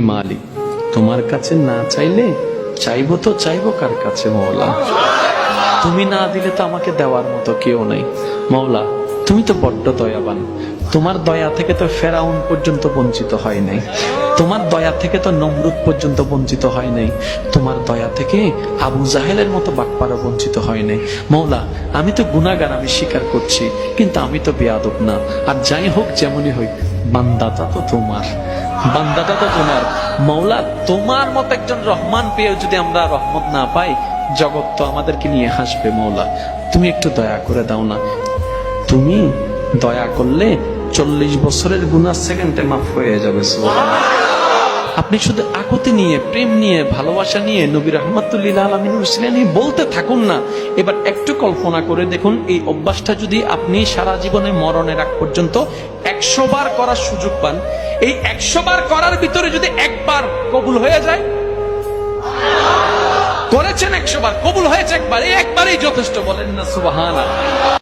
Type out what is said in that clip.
মালিক, তোমার কাছে না চাইলে চাইবো তো চাইবো কার কাছে মওলা? তুমি না দিলে তো আমাকে দেওয়ার মতো কেউ নাই মওলা। তুমি তো বড্ড দয়াবান, তোমার দয়া থেকে তো ফেরাউন পর্যন্ত বঞ্চিত হয় নাই, তোমার দয়া থেকে তো নমরুদ পর্যন্ত বঞ্চিত হয় নাই, তোমার দয়া থেকে আবু জাহেলের মতো বাটপারও বঞ্চিত হয় নাই মওলা। আমি তো গুনাহগার, আমি স্বীকার করছি, কিন্তু আমি তো বেয়াদব না। আর যাই হোক যেমনই হোক, বান্দাটা তো তোমার, বান্দাটা তো তোমার মওলা। তোমার মতো একজন রহমান পেয়েও যদি আমরা রহমত না পাই, জগৎ তো আমাদেরকে নিয়ে হাসবে মওলা। তুমি একটু দয়া করে দাও না। তুমি দয়া করলে 40 বছরের গুনাহ সেকেন্ডে মাফ হয়ে যাবে। আপনি শুধু আকুতি নিয়ে, প্রেম নিয়ে, ভালোবাসা নিয়ে, নবী রাহমাতুল্লিল আলামিনের উসিলা নিয়ে বলতে থাকুন না। এবার একটু কল্পনা করে দেখুন, এই অভ্যাসটা যদি আপনি সারা জীবনে মরণের আগ পর্যন্ত 100 বার করার সুযোগ পান, এই 100 বার করার ভিতরে যদি একবার কবুল হয়ে যায়, করেছেন 100 বার, কবুল হয়েছে একবার, এই একবারই যথেষ্ট, বলেন না সুবহানাল্লাহ।